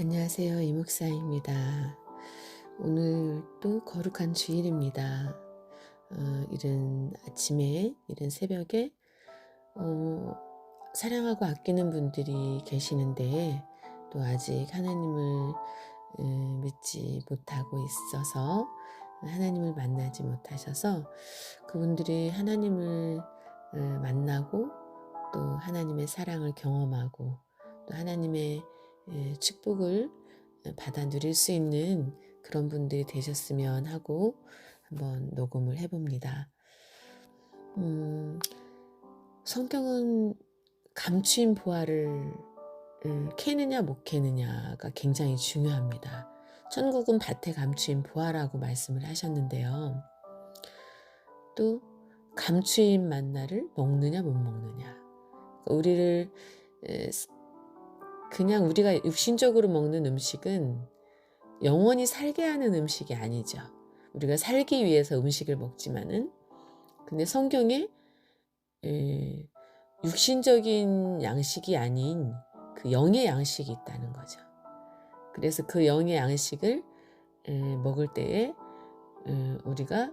안녕하세요. 이목사입니다. 오늘 또 거룩한 주일입니다. 이른 아침에, 이른 새벽에 어, 사랑하고 아끼는 분들이 계시는데 또 아직 하나님을 믿지 못하고 있어서 하나님을 만나지 못하셔서 그분들이 하나님을 만나고 또 하나님의 사랑을 경험하고 또 하나님의 축복을 받아 누릴 수 있는 그런 분들이 되셨으면 하고 한번 녹음을 해봅니다. 성경은 감추인 보화를 캐느냐 못 캐느냐가 굉장히 중요합니다. 천국은 밭에 감추인 보화라고 말씀을 하셨는데요. 또 감추인 만나를 먹느냐 못 먹느냐. 우리를 그냥 우리가 육신적으로 먹는 음식은 영원히 살게 하는 음식이 아니죠. 우리가 살기 위해서 음식을 먹지만은 근데 성경에 육신적인 양식이 아닌 그 영의 양식이 있다는 거죠. 그래서 그 영의 양식을 먹을 때에 우리가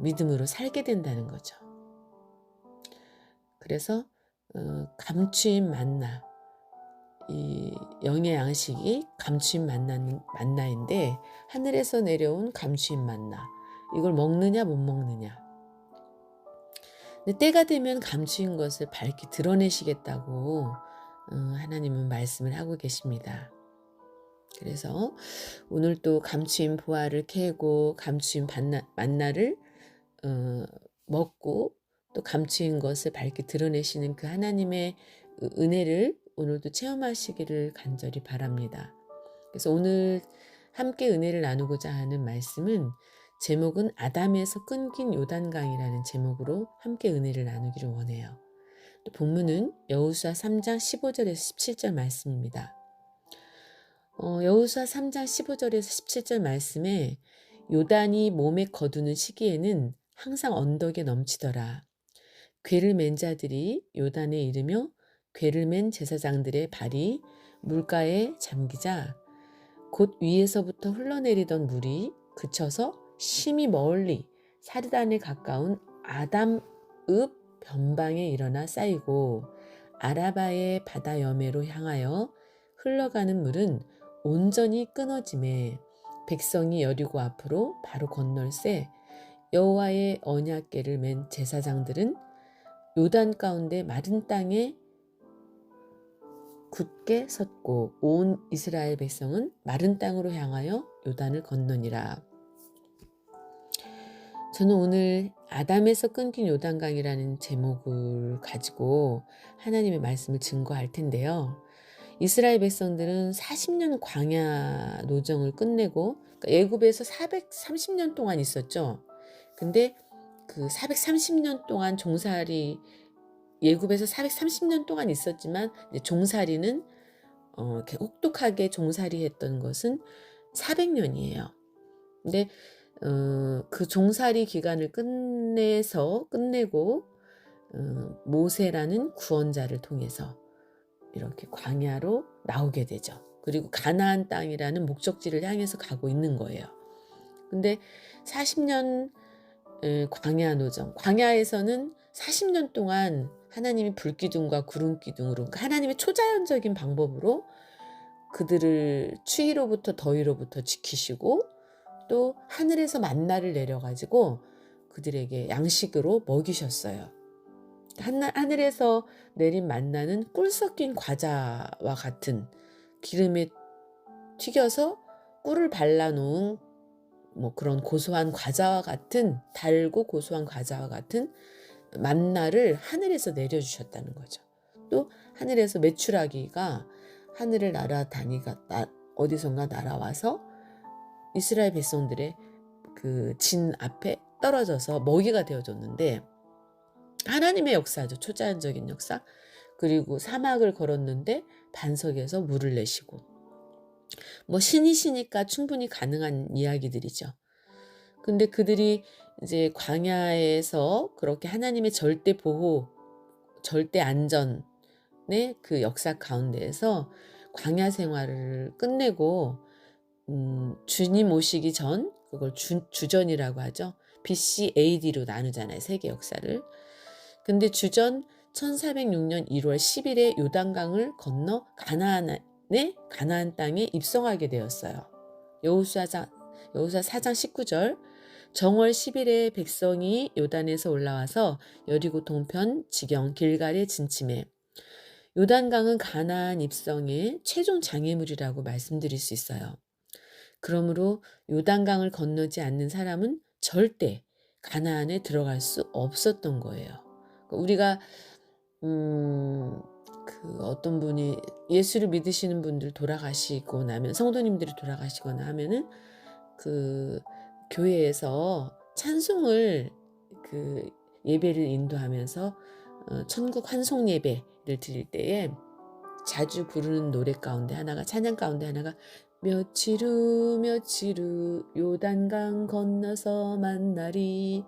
믿음으로 살게 된다는 거죠. 그래서 감추인 만나, 이 영의 양식이 감추인 만나인데 하늘에서 내려온 감추인 만나, 이걸 먹느냐 못 먹느냐. 근데 때가 되면 감추인 것을 밝히 드러내시겠다고 하나님은 말씀을 하고 계십니다. 그래서 오늘 또 감추인 보화를 캐고 감추인 만나를 먹고 또 감추인 것을 밝히 드러내시는 그 하나님의 은혜를 오늘도 체험하시기를 간절히 바랍니다. 그래서 오늘 함께 은혜를 나누고자 하는 말씀은 제목은 아담에서 끊긴 요단강이라는 제목으로 함께 은혜를 나누기를 원해요. 또 본문은 여호수아 3장 15절에서 17절 말씀입니다. 여호수아 3장 15절에서 17절 말씀에 요단이 몸에 거두는 시기에는 항상 언덕에 넘치더라. 궤를 맨 자들이 요단에 이르며 궤를 맨 제사장들의 발이 물가에 잠기자 곧 위에서부터 흘러내리던 물이 그쳐서 심히 멀리 사르단에 가까운 아담읍 변방에 일어나 쌓이고 아라바의 바다 여매로 향하여 흘러가는 물은 온전히 끊어짐에 백성이 여리고 앞으로 바로 건널새 여호와의 언약궤를 맨 제사장들은 요단 가운데 마른 땅에 굳게 섰고 온 이스라엘 백성은 마른 땅으로 향하여 요단을 건너니라. 저는 오늘 아담에서 끊긴 요단강이라는 제목을 가지고 하나님의 말씀을 증거할 텐데요. 이스라엘 백성들은 40년 광야 노정을 끝내고 그러니까 애굽에서 430년 동안 있었죠. 근데 그 430년 동안 종살이 예굽에서 430년 동안 있었지만 종살이는 이렇게 혹독하게 종살이했던 것은 400년이에요. 근데 그 종살이 기간을 끝내고 모세라는 구원자를 통해서 이렇게 광야로 나오게 되죠. 그리고 가나안 땅이라는 목적지를 향해서 가고 있는 거예요. 근데 40년 광야 노정, 광야에서는 40년 동안 하나님이 불기둥과 구름기둥으로 그러니까 하나님의 초자연적인 방법으로 그들을 추위로부터 더위로부터 지키시고 또 하늘에서 만나를 내려가지고 그들에게 양식으로 먹이셨어요. 하늘에서 내린 만나는 꿀 섞인 과자와 같은 기름에 튀겨서 꿀을 발라놓은 뭐 그런 고소한 과자와 같은 달고 고소한 과자와 같은 만나를 하늘에서 내려주셨다는 거죠. 또 하늘에서 메추라기가 하늘을 어디선가 날아와서 이스라엘 백성들의 그 진 앞에 떨어져서 먹이가 되어줬는데 하나님의 역사죠. 초자연적인 역사. 그리고 사막을 걸었는데 반석에서 물을 내시고 뭐 신이시니까 충분히 가능한 이야기들이죠. 근데 그들이 이제 광야에서 그렇게 하나님의 절대 보호, 절대 안전의 그 역사 가운데에서 광야 생활을 끝내고 주님 오시기 전, 그걸 주전이라고 하죠. BC AD로 나누잖아요, 세계 역사를. 근데 주전 1406년 1월 10일에 요단강을 건너 가나안 땅에 입성하게 되었어요. 여호수아 4장 19절, 정월 10일에 백성이 요단에서 올라와서 여리고 동편 지경 길갈에 진침해. 요단강은 가나안 입성의 최종 장애물이라고 말씀드릴 수 있어요. 그러므로 요단강을 건너지 않는 사람은 절대 가나안에 들어갈 수 없었던 거예요. 우리가 어떤 분이 예수를 믿으시는 분들 돌아가시고 나면, 성도님들이 돌아가시거나 하면은 그 교회에서 찬송을 예배를 인도하면서 천국 환송 예배를 드릴 때에 자주 부르는 노래 가운데 하나가, 찬양 가운데 하나가 며칠 후 요단강 건너서 만나리,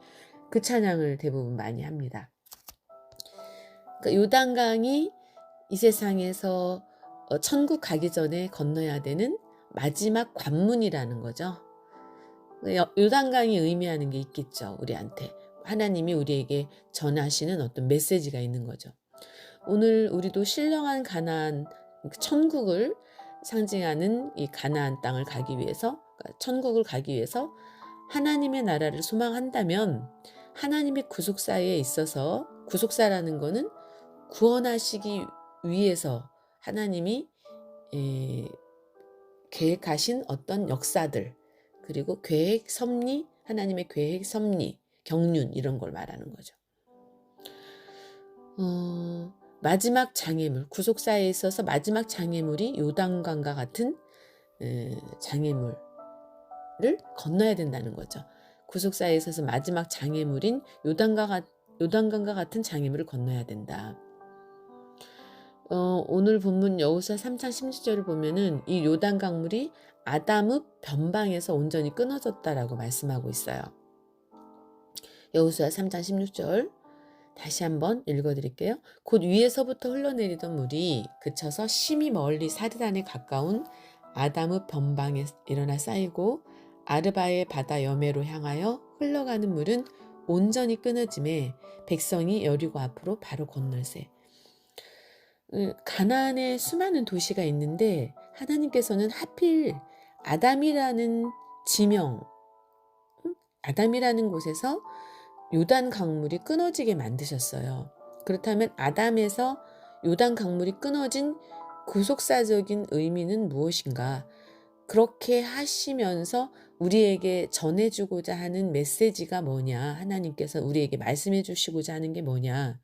그 찬양을 대부분 많이 합니다. 그러니까 요단강이 이 세상에서 천국 가기 전에 건너야 되는 마지막 관문이라는 거죠. 요단강이 의미하는 게 있겠죠. 우리한테 하나님이 우리에게 전하시는 어떤 메시지가 있는 거죠. 오늘 우리도 신령한 가나안, 천국을 상징하는 이 가나안 땅을 가기 위해서, 천국을 가기 위해서 하나님의 나라를 소망한다면, 하나님의 구속사에 있어서, 구속사라는 거는 구원하시기 위해서 하나님이 계획하신 어떤 역사들, 그리고 계획, 섭리, 하나님의 계획, 섭리, 경륜, 이런 걸 말하는 거죠. 마지막 장애물, 구속사에 있어서 마지막 장애물이 요단강과 같은 장애물을 건너야 된다는 거죠. 구속사에 있어서 마지막 장애물인 요단강과 같은 장애물을 건너야 된다. 오늘 본문 여호수아 3장 16절을 보면은 이 요단강물이 아담의 변방에서 온전히 끊어졌다라고 말씀하고 있어요. 여호수아 3장 16절 다시 한번 읽어드릴게요. 곧 위에서부터 흘러내리던 물이 그쳐서 심히 멀리 사르단에 가까운 아담의 변방에 일어나 쌓이고 아르바의 바다 여매로 향하여 흘러가는 물은 온전히 끊어짐에 백성이 여리고 앞으로 바로 건널세. 가나안에 수많은 도시가 있는데 하나님께서는 하필 아담이라는 지명, 아담이라는 곳에서 요단 강물이 끊어지게 만드셨어요. 그렇다면 아담에서 요단 강물이 끊어진 구속사적인 의미는 무엇인가? 그렇게 하시면서 우리에게 전해주고자 하는 메시지가 뭐냐? 하나님께서 우리에게 말씀해 주시고자 하는 게 뭐냐?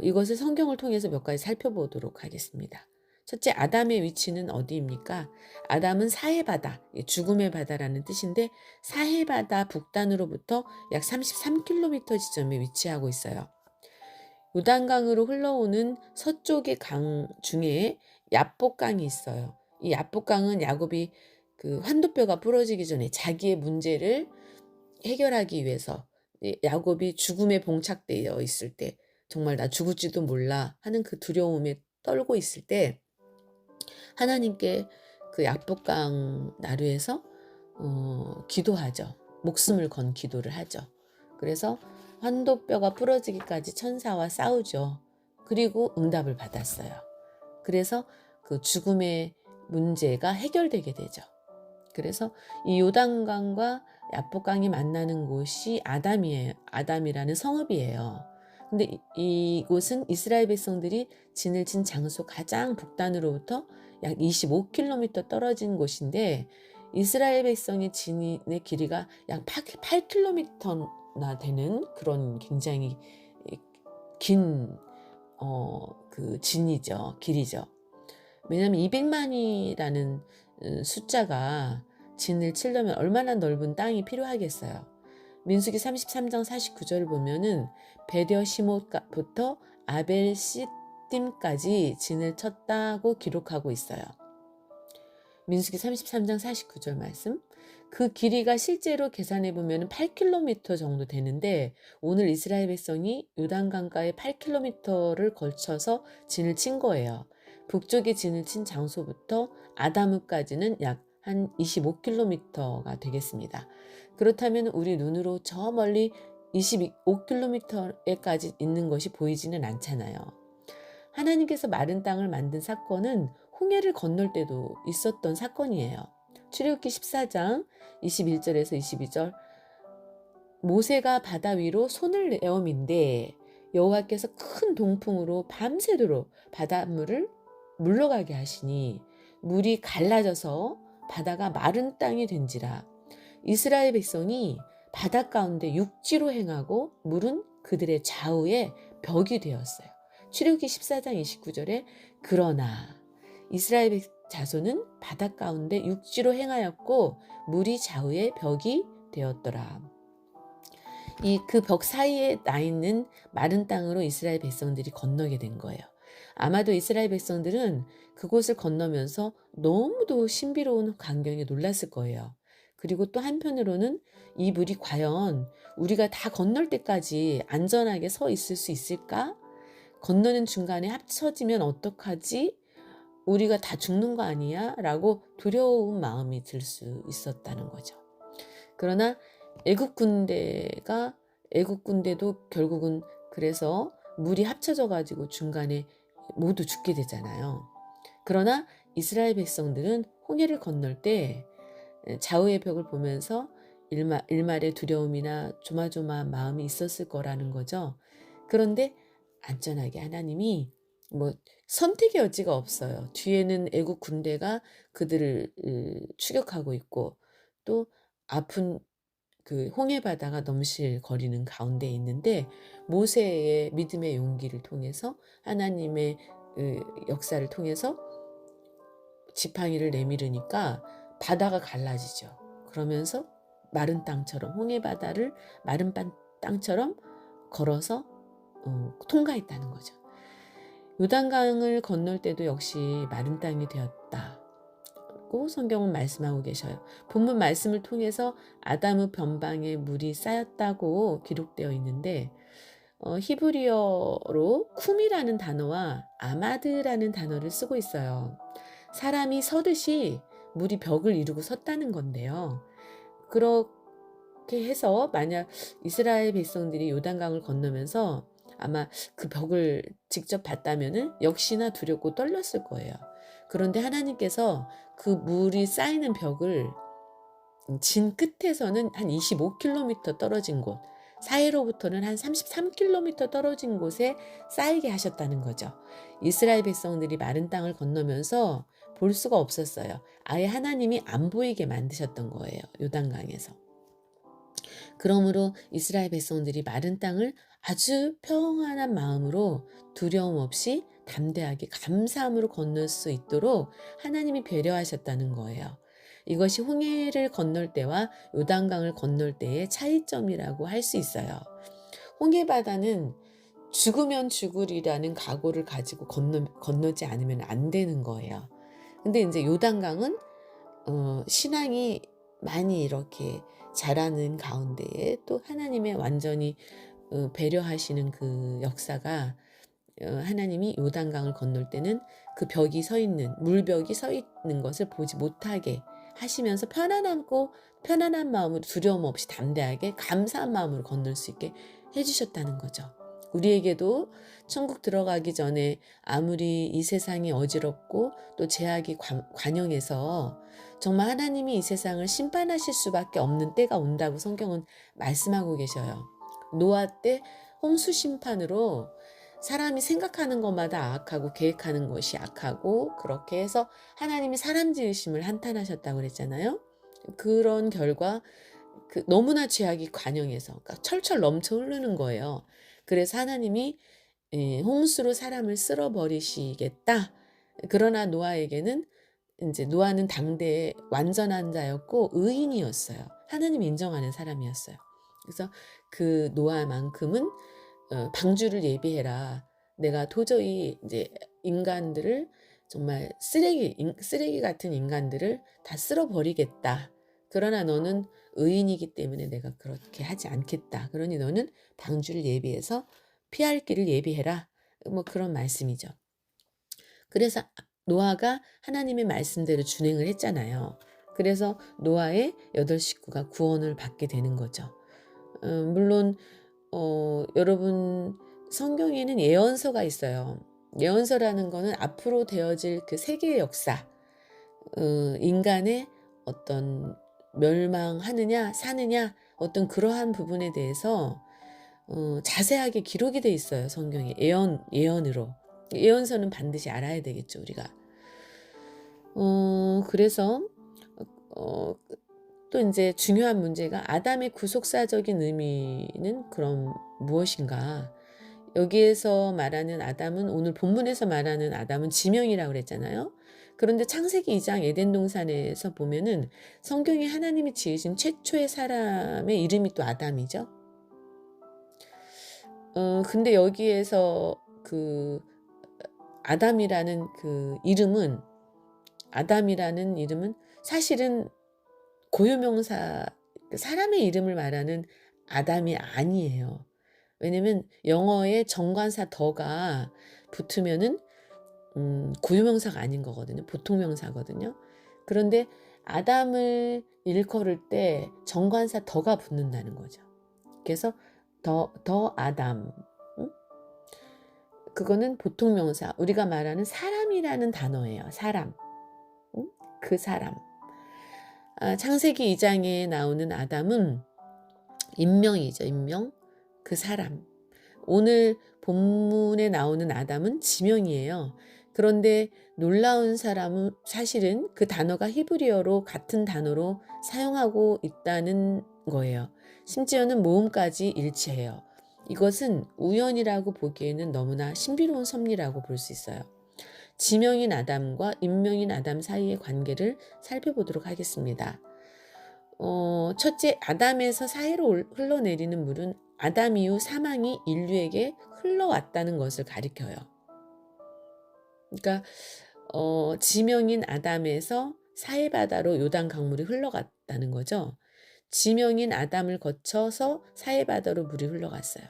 이것을 성경을 통해서 몇 가지 살펴보도록 하겠습니다. 첫째, 아담의 위치는 어디입니까? 아담은 사해바다, 죽음의 바다라는 뜻인데 사해바다 북단으로부터 약 33km 지점에 위치하고 있어요. 요단강으로 흘러오는 서쪽의 강 중에 야복강이 있어요. 이 야복강은 야곱이 환도뼈가 부러지기 전에 자기의 문제를 해결하기 위해서, 야곱이 죽음에 봉착되어 있을 때, 정말 나 죽을지도 몰라 하는 그 두려움에 떨고 있을 때 하나님께 그 야복강 나루에서 기도하죠. 목숨을 건 기도를 하죠. 그래서 환도뼈가 부러지기까지 천사와 싸우죠. 그리고 응답을 받았어요. 그래서 그 죽음의 문제가 해결되게 되죠. 그래서 이 요단강과 야복강이 만나는 곳이 아담이에요. 아담이라는 성읍이에요. 근데 이곳은 이스라엘 백성들이 진을 친 장소 가장 북단으로부터 약 25km 떨어진 곳인데, 이스라엘 백성의 진의 길이가 약 8km나 되는 그런 굉장히 긴 그 진이죠. 길이죠. 왜냐하면 200만이라는 숫자가 진을 치려면 얼마나 넓은 땅이 필요하겠어요. 민수기 33장 49절을 보면은 베려시못부터 아벨시딤까지 진을 쳤다고 기록하고 있어요. 민수기 33장 49절 말씀. 그 길이가 실제로 계산해 보면 8km 정도 되는데, 오늘 이스라엘 백성이 요단강가에 8km를 걸쳐서 진을 친 거예요. 북쪽에 진을 친 장소부터 아다무까지는 약 한 25km가 되겠습니다. 그렇다면 우리 눈으로 저 멀리 25km에까지 있는 것이 보이지는 않잖아요. 하나님께서 마른 땅을 만든 사건은 홍해를 건널 때도 있었던 사건이에요. 출애굽기 14장 21절에서 22절, 모세가 바다 위로 손을 내어민데 여호와께서 큰 동풍으로 밤새도록 바닷물을 물러가게 하시니 물이 갈라져서 바다가 마른 땅이 된지라. 이스라엘 백성이 바다 가운데 육지로 행하고 물은 그들의 좌우에 벽이 되었어요. 출애굽기 14장 29절에 그러나 이스라엘 자손은 바다 가운데 육지로 행하였고 물이 좌우에 벽이 되었더라. 그 벽 사이에 나 있는 마른 땅으로 이스라엘 백성들이 건너게 된 거예요. 아마도 이스라엘 백성들은 그곳을 건너면서 너무도 신비로운 광경에 놀랐을 거예요. 그리고 또 한편으로는 이 물이 과연 우리가 다 건널 때까지 안전하게 서 있을 수 있을까? 건너는 중간에 합쳐지면 어떡하지? 우리가 다 죽는 거 아니야? 라고 두려운 마음이 들 수 있었다는 거죠. 그러나 애국 군대도 결국은 그래서 물이 합쳐져 가지고 중간에 모두 죽게 되잖아요. 그러나 이스라엘 백성들은 홍해를 건널 때 좌우의 벽을 보면서 일말의 두려움이나 조마조마한 마음이 있었을 거라는 거죠. 그런데 안전하게 하나님이 선택의 여지가 없어요. 뒤에는 애국 군대가 그들을 추격하고 있고 또 아픈 그 홍해 바다가 넘실거리는 가운데 있는데 모세의 믿음의 용기를 통해서 하나님의 역사를 통해서 지팡이를 내밀으니까 바다가 갈라지죠. 그러면서 마른 땅처럼 홍해 바다를 마른 땅처럼 걸어서 통과했다는 거죠. 요단강을 건널 때도 역시 마른 땅이 되었다고 성경은 말씀하고 계셔요. 본문 말씀을 통해서 아담의 변방에 물이 쌓였다고 기록되어 있는데 히브리어로 쿰이라는 단어와 아마드라는 단어를 쓰고 있어요. 사람이 서듯이 물이 벽을 이루고 섰다는 건데요. 그렇게 해서 만약 이스라엘 백성들이 요단강을 건너면서 아마 그 벽을 직접 봤다면은 역시나 두렵고 떨렸을 거예요. 그런데 하나님께서 그 물이 쌓이는 벽을 진 끝에서는 한 25km 떨어진 곳, 사해로부터는 한 33km 떨어진 곳에 쌓이게 하셨다는 거죠. 이스라엘 백성들이 마른 땅을 건너면서 볼 수가 없었어요. 아예 하나님이 안 보이게 만드셨던 거예요. 요단강에서. 그러므로 이스라엘 백성들이 마른 땅을 아주 평안한 마음으로 두려움 없이 담대하게 감사함으로 건널 수 있도록 하나님이 배려하셨다는 거예요. 이것이 홍해를 건널 때와 요단강을 건널 때의 차이점이라고 할 수 있어요. 홍해 바다는 죽으면 죽으리라는 각오를 가지고 건너지 않으면 안 되는 거예요. 근데 이제 요단강은 신앙이 많이 이렇게 자라는 가운데에 또 하나님의 완전히 배려하시는 그 역사가 하나님이 요단강을 건널 때는 그 벽이 서 있는 물벽이 서 있는 것을 보지 못하게 하시면서 편안한 마음으로 두려움 없이 담대하게 감사한 마음으로 건널 수 있게 해주셨다는 거죠. 우리에게도 천국 들어가기 전에 아무리 이 세상이 어지럽고 또 제약이 관영해서 정말 하나님이 이 세상을 심판하실 수밖에 없는 때가 온다고 성경은 말씀하고 계셔요. 노아 때 홍수 심판으로 사람이 생각하는 것마다 악하고 계획하는 것이 악하고 그렇게 해서 하나님이 사람 지으심을 한탄하셨다고 그랬잖아요. 그런 결과 너무나 죄악이 관영해서 그러니까 철철 넘쳐 흐르는 거예요. 그래서 하나님이 홍수로 사람을 쓸어버리시겠다. 그러나 노아에게는 이제 노아는 당대에 완전한 자였고 의인이었어요. 하나님이 인정하는 사람이었어요. 그래서 그 노아만큼은 방주를 예비해라. 내가 도저히 이제 인간들을 정말 쓰레기 같은 인간들을 다 쓸어버리겠다. 그러나 너는 의인이기 때문에 내가 그렇게 하지 않겠다. 그러니 너는 방주를 예비해서 피할 길을 예비해라. 그런 말씀이죠. 그래서 노아가 하나님의 말씀대로 준행을 했잖아요. 그래서 노아의 8식구가 구원을 받게 되는 거죠. 물론 여러분 성경에는 예언서가 있어요. 예언서라는 거는 앞으로 되어질 그 세계의 역사, 인간의 어떤 멸망하느냐 사느냐 어떤 그러한 부분에 대해서 자세하게 기록이 돼 있어요. 성경에 예언으로. 예언서는 반드시 알아야 되겠죠, 우리가. 그래서 어 또 인제 중요한 문제가 아담의 구속사적인 의미는 그럼 무엇인가? 여기에서 말하는 아담은 오늘 본문에서 말하는 아담은 지명이라고 그랬잖아요. 그런데 창세기 2장 에덴 동산에서 보면은 성경에 하나님이 지으신 최초의 사람의 이름이 또 아담이죠. 근데 여기에서 그 아담이라는 그 이름은 사실은 고유명사 사람의 이름을 말하는 아담이 아니에요. 왜냐면 영어에 정관사 더가 붙으면은 고유명사가 아닌 거거든요. 보통 명사거든요. 그런데 아담을 일컬을 때 정관사 더가 붙는다는 거죠. 그래서 더 아담. 그거는 보통 명사. 우리가 말하는 사람이라는 단어예요. 사람. 그 사람. 창세기 2장에 나오는 아담은 인명이죠. 인명. 그 사람. 오늘 본문에 나오는 아담은 지명이에요. 그런데 놀라운 사람은 사실은 그 단어가 히브리어로 같은 단어로 사용하고 있다는 거예요. 심지어는 모음까지 일치해요. 이것은 우연이라고 보기에는 너무나 신비로운 섭리라고 볼 수 있어요. 지명인 아담과 인명인 아담 사이의 관계를 살펴보도록 하겠습니다. 첫째, 아담에서 사해로 흘러내리는 물은 아담 이후 사망이 인류에게 흘러왔다는 것을 가리켜요. 그러니까 지명인 아담에서 사해바다로 요단 강물이 흘러갔다는 거죠. 지명인 아담을 거쳐서 사해바다로 물이 흘러갔어요.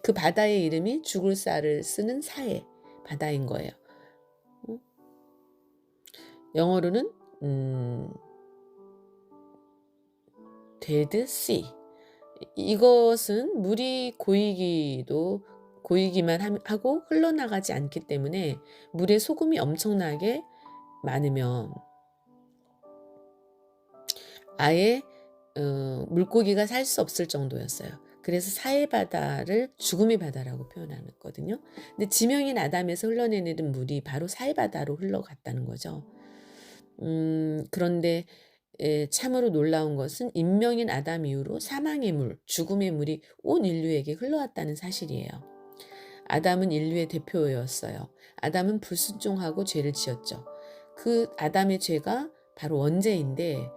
그 바다의 이름이 죽을 쌀을 쓰는 사해 바다인 거예요. 영어로는 데드 씨. 이것은 물이 고이기만 하고 흘러나가지 않기 때문에 물에 소금이 엄청나게 많으면 아예 물고기가 살 수 없을 정도였어요. 그래서 사해바다를 죽음의 바다라고 표현하거든요. 근데 지명인 아담에서 흘러내리는 물이 바로 사해바다로 흘러갔다는 거죠. 그런데 참으로 놀라운 것은 인명인 아담 이후로 사망의 물, 죽음의 물이 온 인류에게 흘러왔다는 사실이에요. 아담은 인류의 대표였어요. 아담은 불순종하고 죄를 지었죠. 그 아담의 죄가 바로 원죄인데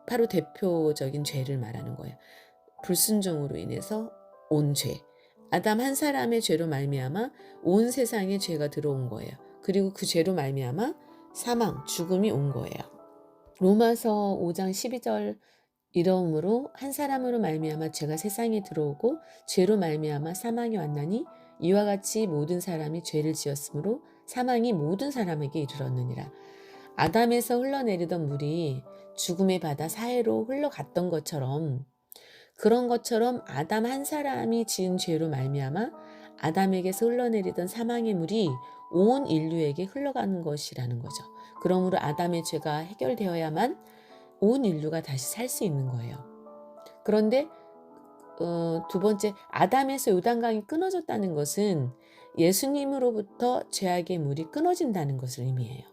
바로 대표적인 죄를 말하는 거예요. 불순종으로 인해서 온 죄. 아담 한 사람의 죄로 말미암아 온 세상에 죄가 들어온 거예요. 그리고 그 죄로 말미암아 사망, 죽음이 온 거예요. 로마서 5장 12절 이러므로 한 사람으로 말미암아 죄가 세상에 들어오고 죄로 말미암아 사망이 왔나니 이와 같이 모든 사람이 죄를 지었으므로 사망이 모든 사람에게 이르렀느니라. 아담에서 흘러내리던 물이 죽음의 바다 사해로 흘러갔던 것처럼 그런 것처럼 아담 한 사람이 지은 죄로 말미암아 아담에게서 흘러내리던 사망의 물이 온 인류에게 흘러가는 것이라는 거죠. 그러므로 아담의 죄가 해결되어야만 온 인류가 다시 살 수 있는 거예요. 그런데 두 번째, 아담에서 요단강이 끊어졌다는 것은 예수님으로부터 죄악의 물이 끊어진다는 것을 의미해요.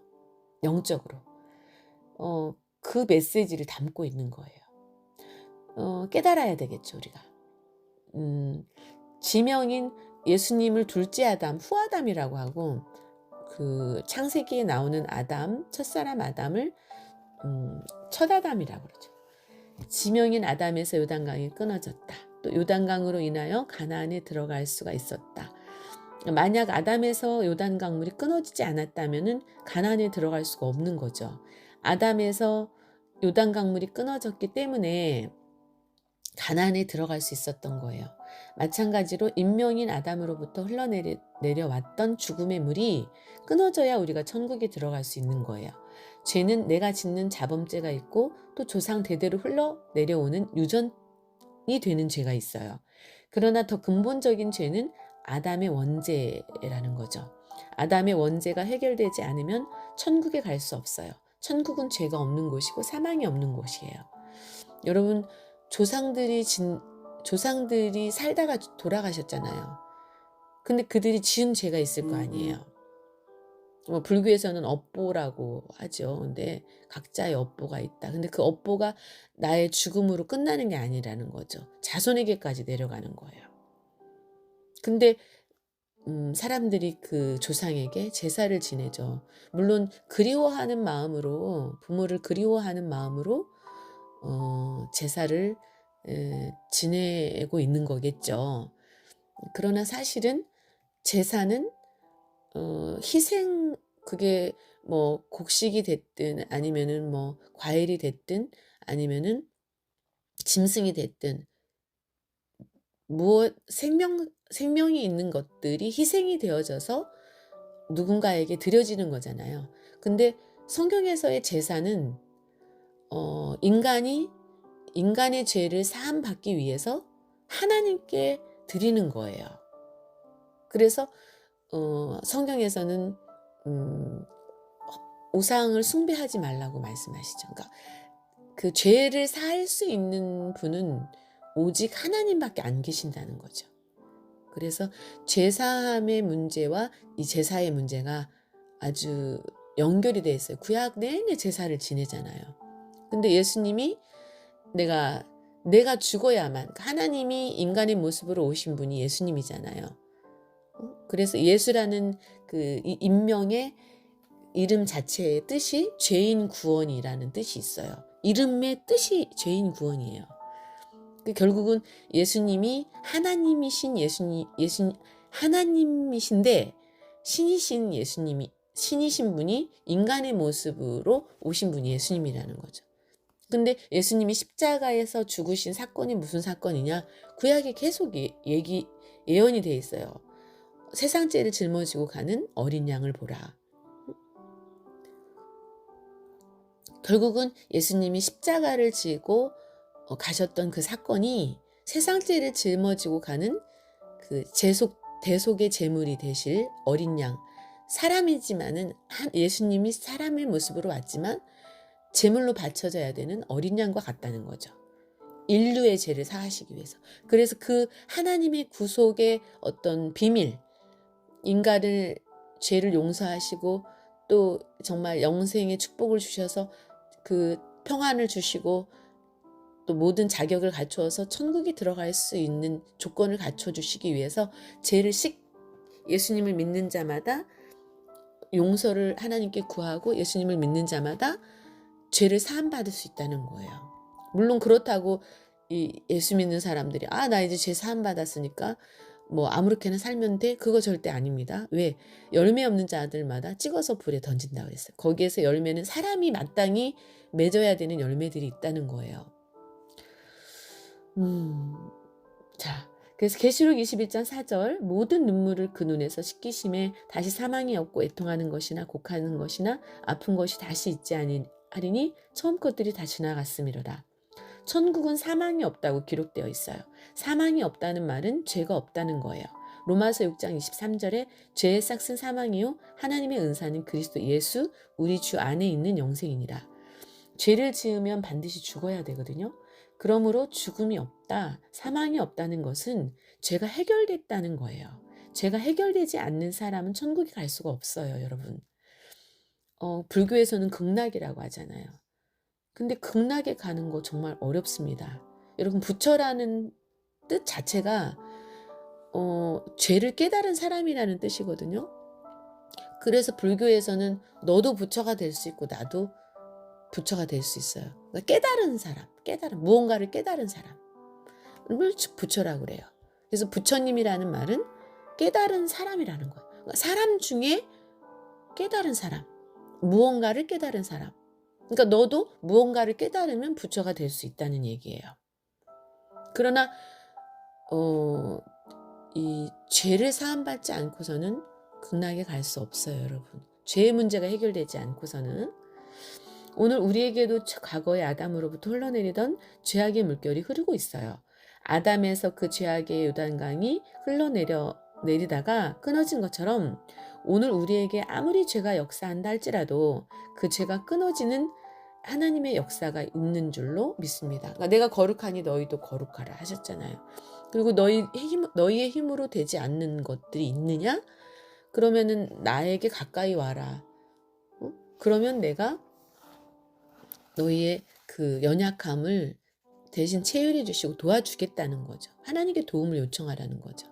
영적으로. 그 메시지를 담고 있는 거예요. 깨달아야 되겠죠, 우리가. 지명인 예수님을 둘째 아담, 후아담이라고 하고 그 창세기에 나오는 아담, 첫사람 아담을 첫아담이라고 그러죠. 지명인 아담에서 요단강이 끊어졌다. 또 요단강으로 인하여 가나안에 들어갈 수가 있었다. 만약 아담에서 요단강물이 끊어지지 않았다면 가나안에 들어갈 수가 없는 거죠. 아담에서 요단강물이 끊어졌기 때문에 가나안에 들어갈 수 있었던 거예요. 마찬가지로 인명인 아담으로부터 흘러내려왔던 죽음의 물이 끊어져야 우리가 천국에 들어갈 수 있는 거예요. 죄는 내가 짓는 자범죄가 있고 또 조상 대대로 흘러내려오는 유전이 되는 죄가 있어요. 그러나 더 근본적인 죄는 아담의 원죄라는 거죠. 아담의 원죄가 해결되지 않으면 천국에 갈 수 없어요. 천국은 죄가 없는 곳이고 사망이 없는 곳이에요. 여러분, 조상들이 살다가 돌아가셨잖아요. 근데 그들이 지은 죄가 있을 거 아니에요. 불교에서는 업보라고 하죠. 근데 각자의 업보가 있다. 근데 그 업보가 나의 죽음으로 끝나는 게 아니라는 거죠. 자손에게까지 내려가는 거예요. 근데 사람들이 그 조상에게 제사를 지내죠. 물론 그리워하는 마음으로, 부모를 그리워하는 마음으로 제사를 지내고 있는 거겠죠. 그러나 사실은 제사는 희생, 그게 뭐 곡식이 됐든 아니면은 뭐 과일이 됐든 아니면은 짐승이 됐든 무엇 생명이 있는 것들이 희생이 되어져서 누군가에게 드려지는 거잖아요. 근데 성경에서의 제사는 인간의 죄를 사함 받기 위해서 하나님께 드리는 거예요. 그래서 성경에서는 우상을 숭배하지 말라고 말씀하시죠. 그러니까 그 죄를 사할 수 있는 분은 오직 하나님밖에 안 계신다는 거죠. 그래서 제사함의 문제와 이 제사의 문제가 아주 연결이 돼 있어요. 구약 내내 제사를 지내잖아요. 근데 예수님이 내가 죽어야만, 하나님이 인간의 모습으로 오신 분이 예수님이잖아요. 그래서 예수라는 그 인명의 이름 자체의 뜻이 죄인 구원이라는 뜻이 있어요. 이름의 뜻이 죄인 구원이에요. 결국은 예수님이 하나님이신데 신이신 분이 인간의 모습으로 오신 분이 예수님이라는 거죠. 근데 예수님이 십자가에서 죽으신 사건이 무슨 사건이냐? 구약에 계속 예언이 돼 있어요. 세상 죄를 짊어지고 가는 어린 양을 보라. 결국은 예수님이 십자가를 지고 가셨던 그 사건이 세상 죄를 짊어지고 가는 그 대속의 제물이 되실 어린 양, 사람이지만은 예수님이 사람의 모습으로 왔지만 제물로 바쳐져야 되는 어린 양과 같다는 거죠. 인류의 죄를 사하시기 위해서. 그래서 그 하나님의 구속의 어떤 비밀, 인간을 죄를 용서하시고 또 정말 영생의 축복을 주셔서 그 평안을 주시고 또 모든 자격을 갖추어서 천국에 들어갈 수 있는 조건을 갖춰주시기 위해서 예수님을 믿는 자마다 용서를 하나님께 구하고 예수님을 믿는 자마다 죄를 사함받을 수 있다는 거예요. 물론 그렇다고 예수 믿는 사람들이 나 이제 죄 사함받았으니까 뭐 아무렇게나 살면 돼? 그거 절대 아닙니다. 왜? 열매 없는 자들마다 찍어서 불에 던진다고 그랬어요. 거기에서 열매는 사람이 마땅히 맺어야 되는 열매들이 있다는 거예요. 자, 그래서 계시록 21장 4절 모든 눈물을 그 눈에서 씻기심에 다시 사망이 없고 애통하는 것이나 곡하는 것이나 아픈 것이 다시 있지 하리니 처음 것들이 다 지나갔음이로다. 천국은 사망이 없다고 기록되어 있어요. 사망이 없다는 말은 죄가 없다는 거예요. 로마서 6장 23절에 죄의 싹은 사망이요 하나님의 은사는 그리스도 예수 우리 주 안에 있는 영생이니라. 죄를 지으면 반드시 죽어야 되거든요. 그러므로 죽음이 없다, 사망이 없다는 것은 죄가 해결됐다는 거예요. 죄가 해결되지 않는 사람은 천국에 갈 수가 없어요, 여러분. 불교에서는 극락이라고 하잖아요. 근데 극락에 가는 거 정말 어렵습니다. 여러분, 부처라는 뜻 자체가 죄를 깨달은 사람이라는 뜻이거든요. 그래서 불교에서는 너도 부처가 될 수 있고 나도 부처가 될 수 있어요. 그러니까 깨달은 사람, 무언가를 깨달은 사람을 부처라고 그래요. 그래서 부처님이라는 말은 깨달은 사람이라는 거예요. 그러니까 사람 중에 깨달은 사람, 무언가를 깨달은 사람. 그러니까 너도 무언가를 깨달으면 부처가 될 수 있다는 얘기예요. 그러나 어, 이 죄를 사함받지 않고서는 극락에 갈 수 없어요, 여러분. 죄의 문제가 해결되지 않고서는. 오늘 우리에게도 과거의 아담으로부터 흘러내리던 죄악의 물결이 흐르고 있어요. 아담에서 그 죄악의 요단강이 흘러내리다가 끊어진 것처럼 오늘 우리에게 아무리 죄가 역사한다 할지라도 그 죄가 끊어지는 하나님의 역사가 있는 줄로 믿습니다. 그러니까 내가 거룩하니 너희도 거룩하라 하셨잖아요. 그리고 너희의 힘으로 되지 않는 것들이 있느냐? 그러면은 나에게 가까이 와라. 그러면 내가 너희의 그 연약함을 대신 체휼해 주시고 도와주겠다는 거죠. 하나님께 도움을 요청하라는 거죠.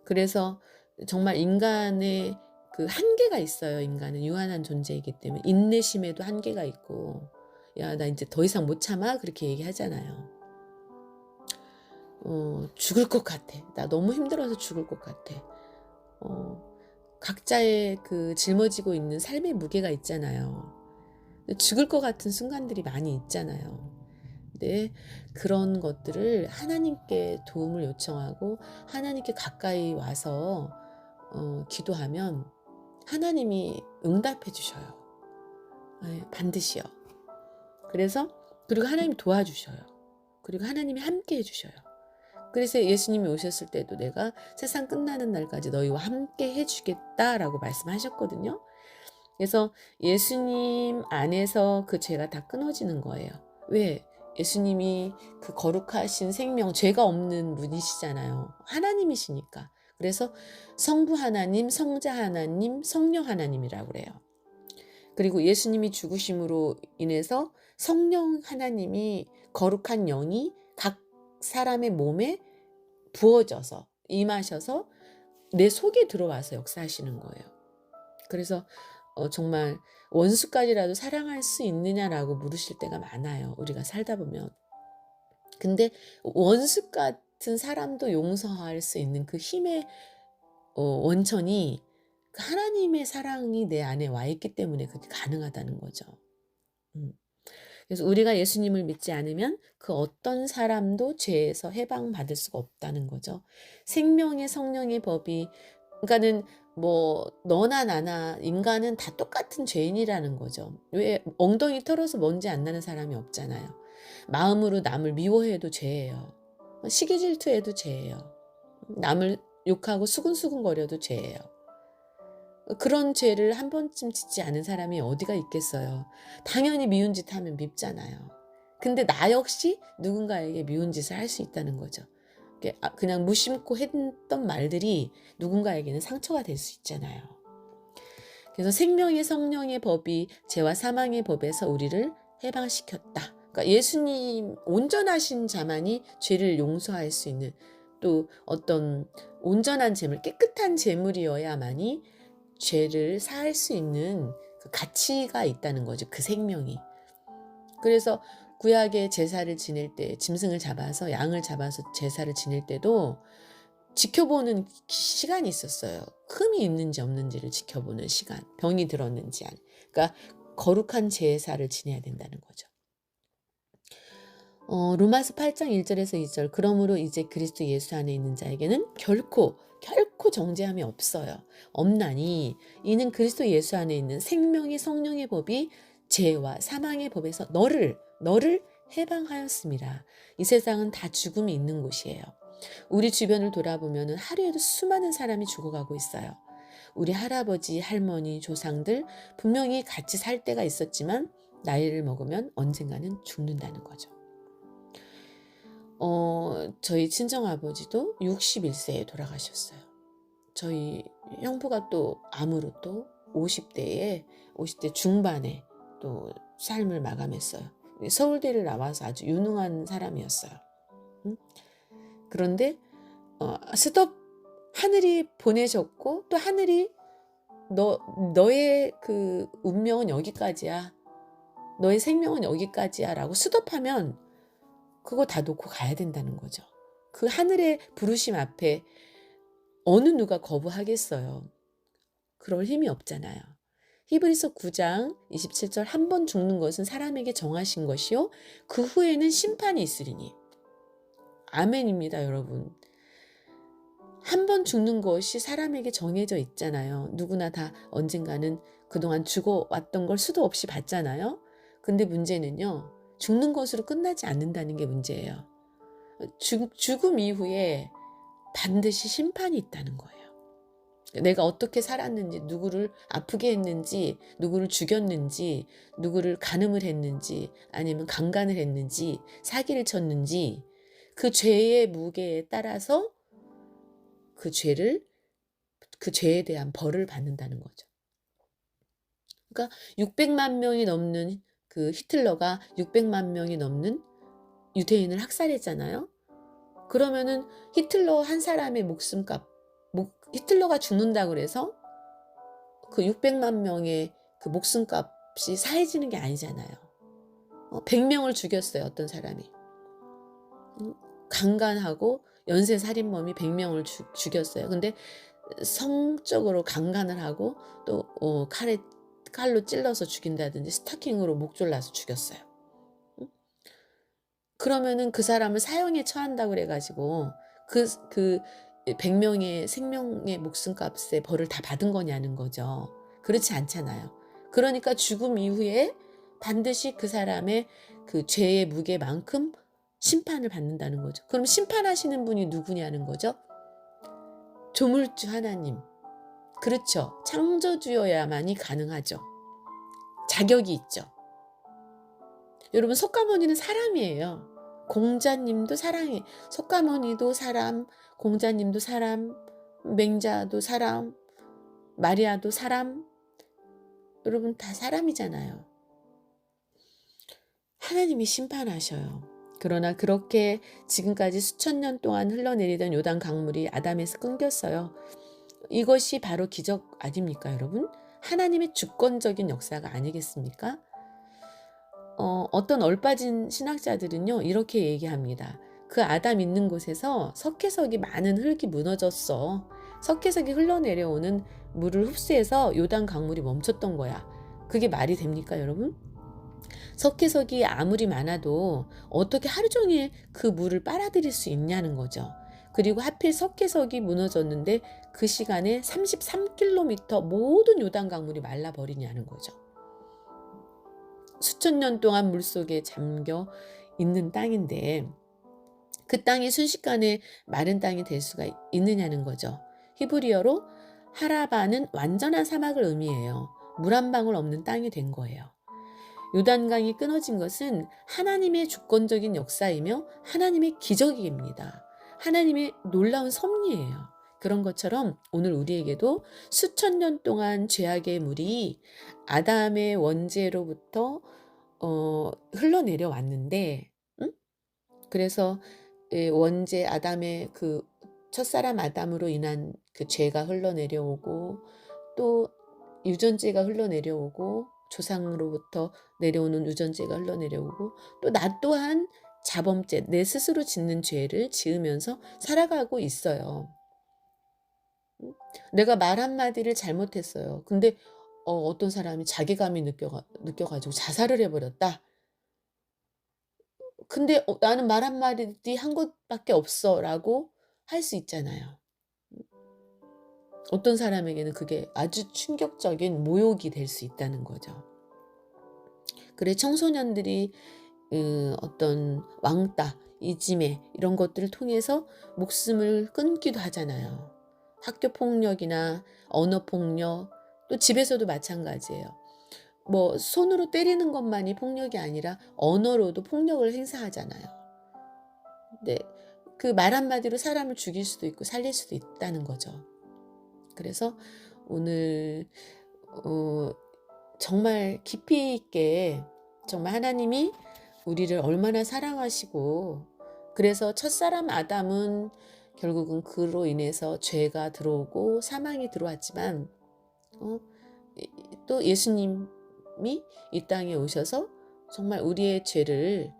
그래서 정말 인간의 그 한계가 있어요. 인간은 유한한 존재이기 때문에 인내심에도 한계가 있고, 야, 나 이제 더 이상 못 참아 그렇게 얘기하잖아요. 죽을 것 같아. 나 너무 힘들어서 죽을 것 같아. 각자의 그 짊어지고 있는 삶의 무게가 있잖아요. 죽을 것 같은 순간들이 많이 있잖아요. 근데 그런 것들을 하나님께 도움을 요청하고 하나님께 가까이 와서 기도하면 하나님이 응답해 주셔요. 네, 반드시요. 그리고 하나님 도와주셔요. 그리고 하나님이 함께 해주셔요. 그래서 예수님이 오셨을 때도 내가 세상 끝나는 날까지 너희와 함께 해주겠다라고 말씀하셨거든요. 그래서 예수님 안에서 그 죄가 다 끊어지는 거예요. 왜? 예수님이 그 거룩하신 생명, 죄가 없는 분이시잖아요. 하나님이시니까. 그래서 성부 하나님, 성자 하나님, 성령 하나님이라고 그래요. 그리고 예수님이 죽으심으로 인해서 성령 하나님이 거룩한 영이 각 사람의 몸에 부어져서 임하셔서 내 속에 들어와서 역사하시는 거예요. 그래서 정말 원수까지라도 사랑할 수 있느냐라고 물으실 때가 많아요. 우리가 살다 보면. 근데 원수 같은 사람도 용서할 수 있는 그 힘의 원천이 그 하나님의 사랑이 내 안에 와 있기 때문에 그게 가능하다는 거죠. 그래서 우리가 예수님을 믿지 않으면 그 어떤 사람도 죄에서 해방받을 수가 없다는 거죠. 생명의 성령의 법이, 그러니까는 뭐 너나 나나 인간은 다 똑같은 죄인이라는 거죠. 왜 엉덩이 털어서 먼지 안 나는 사람이 없잖아요. 마음으로 남을 미워해도 죄예요. 시기 질투해도 죄예요. 남을 욕하고 수근수근거려도 죄예요. 그런 죄를 한 번쯤 짓지 않은 사람이 어디가 있겠어요. 당연히 미운 짓 하면 밉잖아요. 근데 나 역시 누군가에게 미운 짓을 할 수 있다는 거죠. 그냥 무심코 했던 말들이 누군가에게는 상처가 될 수 있잖아요. 그래서 생명의 성령의 법이 죄와 사망의 법에서 우리를 해방시켰다. 그러니까 예수님 온전하신 자만이 죄를 용서할 수 있는, 또 어떤 온전한 재물, 깨끗한 재물이어야만이 죄를 사할 수 있는 그 가치가 있다는 거죠. 그 생명이. 그래서 구약의 제사를 지낼 때 짐승을 잡아서 양을 잡아서 제사를 지낼 때도 지켜보는 시간이 있었어요. 흠이 있는지 없는지를 지켜보는 시간. 병이 들었는지 안. 그러니까 거룩한 제사를 지내야 된다는 거죠. 로마서 8장 1절에서 2절. 그러므로 이제 그리스도 예수 안에 있는 자에게는 결코 정죄함이 없어요. 없나니 이는 그리스도 예수 안에 있는 생명의 성령의 법이 죄와 사망의 법에서 너를 해방하였습니다. 이 세상은 다 죽음이 있는 곳이에요. 우리 주변을 돌아보면 하루에도 수많은 사람이 죽어가고 있어요. 우리 할아버지, 할머니, 조상들 분명히 같이 살 때가 있었지만 나이를 먹으면 언젠가는 죽는다는 거죠. 저희 친정아버지도 61세에 돌아가셨어요. 저희 형부가 또 암으로 또 50대 중반에 또 삶을 마감했어요. 서울대를 나와서 아주 유능한 사람이었어요. 그런데 스톱, 하늘이 보내셨고 또 하늘이 너의 그 운명은 여기까지야, 너의 생명은 여기까지야 라고 스톱하면 그거 다 놓고 가야 된다는 거죠. 그 하늘의 부르심 앞에 어느 누가 거부하겠어요. 그럴 힘이 없잖아요. 히브리서 9장 27절 한 번 죽는 것은 사람에게 정하신 것이요 그 후에는 심판이 있으리니. 아멘입니다, 여러분. 한 번 죽는 것이 사람에게 정해져 있잖아요. 누구나 다 언젠가는 그동안 죽어왔던 걸 수도 없이 봤잖아요. 근데 문제는요, 죽는 것으로 끝나지 않는다는 게 문제예요. 죽음 이후에 반드시 심판이 있다는 거예요. 내가 어떻게 살았는지, 누구를 아프게 했는지, 누구를 죽였는지, 누구를 간음을 했는지, 아니면 강간을 했는지, 사기를 쳤는지, 그 죄의 무게에 따라서 그 죄에 대한 벌을 받는다는 거죠. 그러니까 600만 명이 넘는 그 히틀러가 600만 명이 넘는 유대인을 학살했잖아요. 그러면은 히틀러 한 사람의 목숨값, 히틀러가 죽는다 그래서 그 600만 명의 그 목숨값이 사해지는 게 아니잖아요. 100명을 죽였어요, 어떤 사람이. 강간하고 연쇄살인범이 100명을 죽였어요. 근데 성적으로 강간을 하고 또 칼로 찔러서 죽인다든지 스타킹으로 목 졸라서 죽였어요. 그러면은 그 사람을 사형에 처한다고 그래가지고 그 100명의 생명의 목숨값에 벌을 다 받은 거냐는 거죠. 그렇지 않잖아요. 그러니까 죽음 이후에 반드시 그 사람의 그 죄의 무게만큼 심판을 받는다는 거죠. 그럼 심판하시는 분이 누구냐는 거죠. 조물주 하나님. 그렇죠. 창조주여야만이 가능하죠. 자격이 있죠. 여러분, 석가모니는 사람이에요. 공자님도 사랑해. 석가모니도 사람, 공자님도 사람, 맹자도 사람, 마리아도 사람. 여러분 다 사람이잖아요. 하나님이 심판하셔요. 그러나 그렇게 지금까지 수천 년 동안 흘러내리던 요단 강물이 아담에서 끊겼어요. 이것이 바로 기적 아닙니까, 여러분? 하나님의 주권적인 역사가 아니겠습니까? 어떤 얼빠진 신학자들은요, 이렇게 얘기합니다. 그 아담 있는 곳에서 석회석이 많은 흙이 무너졌어. 석회석이 흘러내려오는 물을 흡수해서 요단 강물이 멈췄던 거야. 그게 말이 됩니까, 여러분? 석회석이 아무리 많아도 어떻게 하루 종일 그 물을 빨아들일 수 있냐는 거죠. 그리고 하필 석회석이 무너졌는데 그 시간에 33km 모든 요단 강물이 말라버리냐는 거죠. 수천 년 동안 물속에 잠겨 있는 땅인데 그 땅이 순식간에 마른 땅이 될 수가 있느냐는 거죠. 히브리어로 하라바는 완전한 사막을 의미해요. 물 한 방울 없는 땅이 된 거예요. 요단강이 끊어진 것은 하나님의 주권적인 역사이며 하나님의 기적입니다. 하나님의 놀라운 섭리예요. 그런 것처럼 오늘 우리에게도 수천 년 동안 죄악의 물이 아담의 원죄로부터 흘러내려 왔는데, 그래서 원죄 아담의 그 첫사람 아담으로 인한 그 죄가 흘러내려오고 또 유전죄가 흘러내려오고 조상으로부터 내려오는 유전죄가 흘러내려오고 또 나 또한 자범죄, 내 스스로 짓는 죄를 지으면서 살아가고 있어요. 내가 말 한마디를 잘못했어요. 근데 어떤 사람이 자괴감이 느껴가지고 자살을 해버렸다. 근데 나는 말 한마디 한 것밖에 없어 라고 할 수 있잖아요. 어떤 사람에게는 그게 아주 충격적인 모욕이 될 수 있다는 거죠. 그래, 청소년들이 어떤 왕따, 이지매 이런 것들을 통해서 목숨을 끊기도 하잖아요. 학교 폭력이나 언어 폭력, 또 집에서도 마찬가지예요. 뭐 손으로 때리는 것만이 폭력이 아니라 언어로도 폭력을 행사하잖아요. 근데 그 말 한마디로 사람을 죽일 수도 있고 살릴 수도 있다는 거죠. 그래서 오늘 정말 깊이 있게 정말 하나님이 우리를 얼마나 사랑하시고, 그래서 첫사람 아담은 결국은 그로 인해서 죄가 들어오고 사망이 들어왔지만 또 예수님이 이 땅에 오셔서 정말 우리의 죄를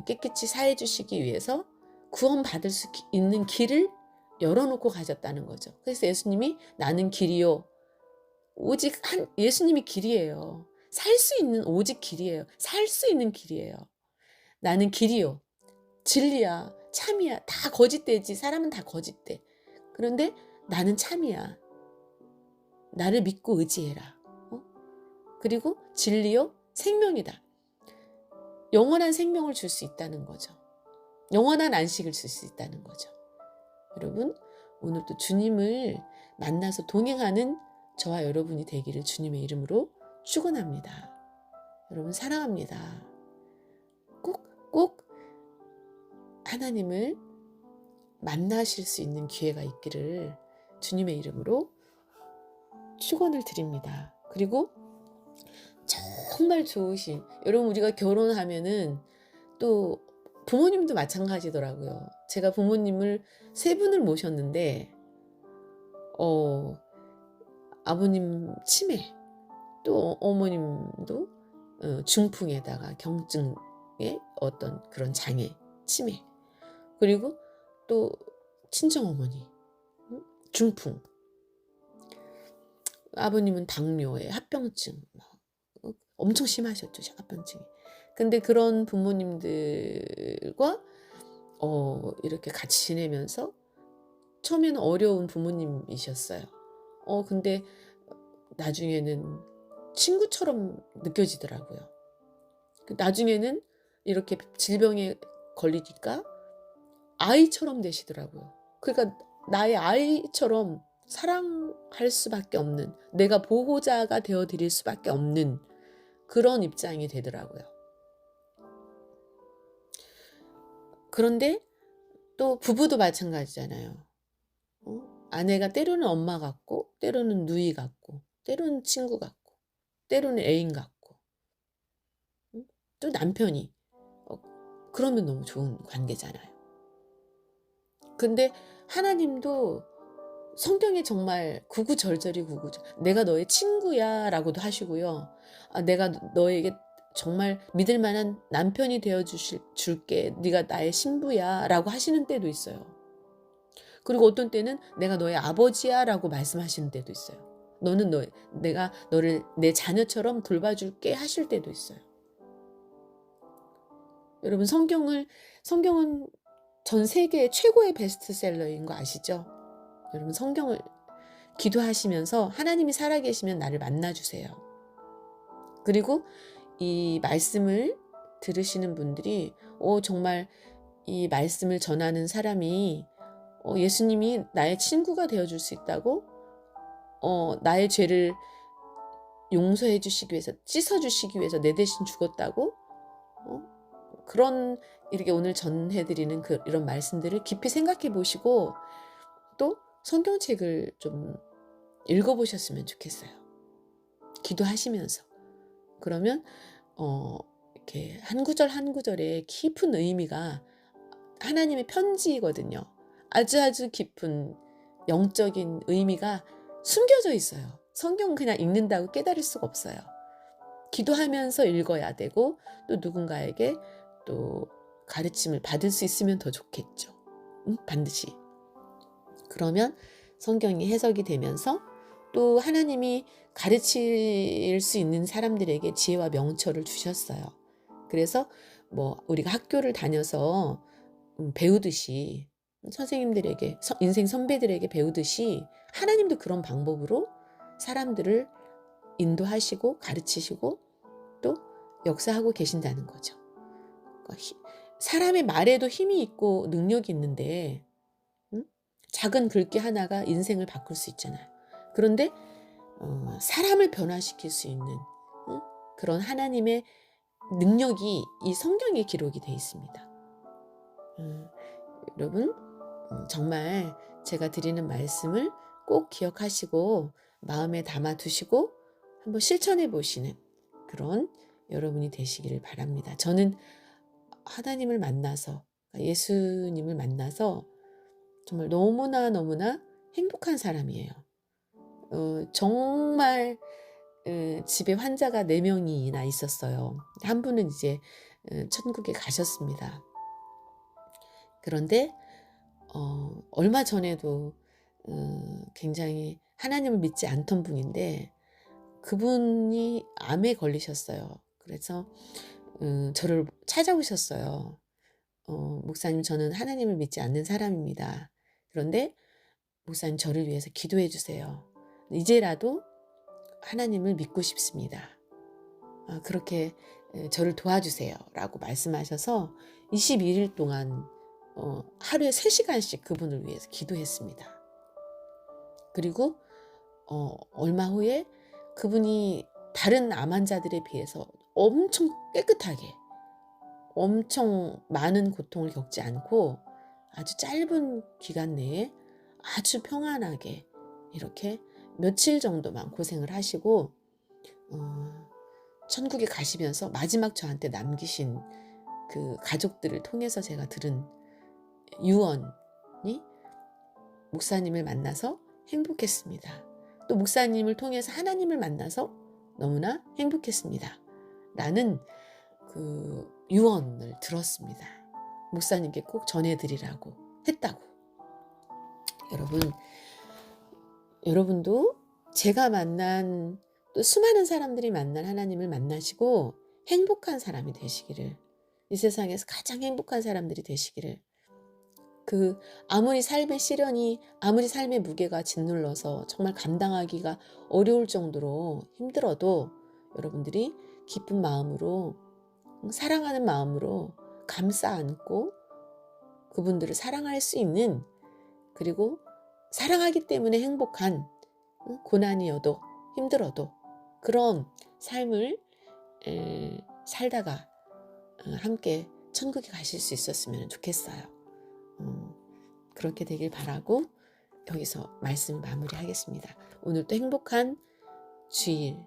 깨끗이 사해 주시기 위해서 구원받을 수 있는 길을 열어놓고 가셨다는 거죠. 그래서 예수님이 나는 길이요. 오직 예수님이 길이에요. 살 수 있는 오직 길이에요. 살 수 있는 길이에요. 나는 길이요. 진리야. 참이야. 다 거짓되지. 사람은 다 거짓돼. 그런데 나는 참이야. 나를 믿고 의지해라. 그리고 진리요 생명이다. 영원한 생명을 줄 수 있다는 거죠. 영원한 안식을 줄 수 있다는 거죠. 여러분, 오늘도 주님을 만나서 동행하는 저와 여러분이 되기를 주님의 이름으로 축원합니다. 여러분 사랑합니다. 꼭 하나님을 만나실 수 있는 기회가 있기를 주님의 이름으로 축원을 드립니다. 그리고 정말 좋으신, 여러분 우리가 결혼하면은 또 부모님도 마찬가지더라고요. 제가 부모님을 3분을 모셨는데 아버님 치매, 또 어머님도 중풍에다가 경증의 어떤 그런 장애, 치매, 그리고 또 친정어머니 중풍, 아버님은 당뇨에 합병증, 엄청 심하셨죠, 합병증이. 근데 그런 부모님들과 이렇게 같이 지내면서 처음에는 어려운 부모님이셨어요. 근데 나중에는 친구처럼 느껴지더라고요. 나중에는 이렇게 질병에 걸리니까 아이처럼 되시더라고요. 그러니까 나의 아이처럼 사랑할 수밖에 없는, 내가 보호자가 되어드릴 수밖에 없는 그런 입장이 되더라고요. 그런데 또 부부도 마찬가지잖아요. 아내가 때로는 엄마 같고, 때로는 누이 같고, 때로는 친구 같고, 때로는 애인 같고, 또 남편이 그러면 너무 좋은 관계잖아요. 근데 하나님도 성경에 정말 구구절절이 내가 너의 친구야 라고도 하시고요. 내가 너에게 정말 믿을 만한 남편이 되어 줄게. 네가 나의 신부야 라고 하시는 때도 있어요. 그리고 어떤 때는 내가 너의 아버지야 라고 말씀하시는 때도 있어요. 내가 너를 내 자녀처럼 돌봐줄게 하실 때도 있어요. 여러분 성경은 전 세계 최고의 베스트셀러인 거 아시죠? 여러분 성경을 기도하시면서 하나님이 살아계시면 나를 만나주세요. 그리고 이 말씀을 들으시는 분들이 정말 이 말씀을 전하는 사람이 예수님이 나의 친구가 되어줄 수 있다고, 나의 죄를 용서해 주시기 위해서, 씻어주시기 위해서 내 대신 죽었다고, 그런 이렇게 오늘 전해드리는 이런 말씀들을 깊이 생각해 보시고 또 성경책을 좀 읽어보셨으면 좋겠어요. 기도하시면서. 그러면 이렇게 한 구절 한 구절에 깊은 의미가 하나님의 편지거든요. 아주 깊은 영적인 의미가 숨겨져 있어요. 성경은 그냥 읽는다고 깨달을 수가 없어요. 기도하면서 읽어야 되고 또 누군가에게 또 가르침을 받을 수 있으면 더 좋겠죠. 반드시. 그러면 성경이 해석이 되면서 또 하나님이 가르칠 수 있는 사람들에게 지혜와 명철을 주셨어요. 그래서 우리가 학교를 다녀서 배우듯이, 선생님들에게, 인생 선배들에게 배우듯이 하나님도 그런 방법으로 사람들을 인도하시고 가르치시고 또 역사하고 계신다는 거죠. 사람의 말에도 힘이 있고 능력이 있는데 작은 글귀 하나가 인생을 바꿀 수 있잖아요. 그런데 사람을 변화시킬 수 있는 그런 하나님의 능력이 이 성경에 기록이 되어 있습니다. 여러분 정말 제가 드리는 말씀을 꼭 기억하시고 마음에 담아두시고 한번 실천해 보시는 그런 여러분이 되시기를 바랍니다. 저는 하나님을 만나서, 예수님을 만나서 정말 너무나 행복한 사람이에요. 정말 집에 환자가 4명이나 있었어요. 한 분은 이제 천국에 가셨습니다. 그런데 얼마 전에도 굉장히 하나님을 믿지 않던 분인데 그분이 암에 걸리셨어요. 그래서 저를 찾아오셨어요. 목사님 저는 하나님을 믿지 않는 사람입니다. 그런데 목사님 저를 위해서 기도해 주세요. 이제라도 하나님을 믿고 싶습니다. 그렇게 저를 도와주세요. 라고 말씀하셔서 21일 동안 하루에 3시간씩 그분을 위해서 기도했습니다. 그리고 얼마 후에 그분이 다른 암 환자들에 비해서 엄청 깨끗하게 엄청 많은 고통을 겪지 않고 아주 짧은 기간 내에 아주 평안하게 이렇게 며칠 정도만 고생을 하시고 천국에 가시면서 마지막 저한테 남기신 그 가족들을 통해서 제가 들은 유언이 목사님을 만나서 행복했습니다. 또 목사님을 통해서 하나님을 만나서 너무나 행복했습니다. 라는 그 유언을 들었습니다. 목사님께 꼭 전해드리라고 했다고. 여러분도 제가 만난 또 수많은 사람들이 만난 하나님을 만나시고 행복한 사람이 되시기를, 이 세상에서 가장 행복한 사람들이 되시기를, 아무리 삶의 시련이, 아무리 삶의 무게가 짓눌러서 정말 감당하기가 어려울 정도로 힘들어도 여러분들이 기쁜 마음으로, 사랑하는 마음으로 감싸 안고 그분들을 사랑할 수 있는, 그리고 사랑하기 때문에 행복한, 고난이어도 힘들어도 그런 삶을 살다가 함께 천국에 가실 수 있었으면 좋겠어요. 그렇게 되길 바라고 여기서 말씀을 마무리하겠습니다. 오늘도 행복한 주일,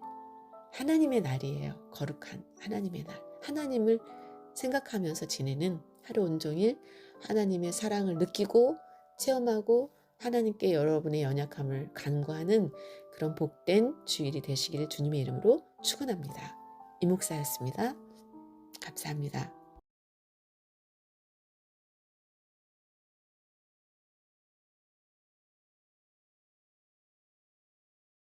하나님의 날이에요. 거룩한 하나님의 날. 하나님을 생각하면서 지내는 하루 온종일 하나님의 사랑을 느끼고 체험하고 하나님께 여러분의 연약함을 간구하는 그런 복된 주일이 되시기를 주님의 이름으로 축원합니다. 이목사였습니다. 감사합니다.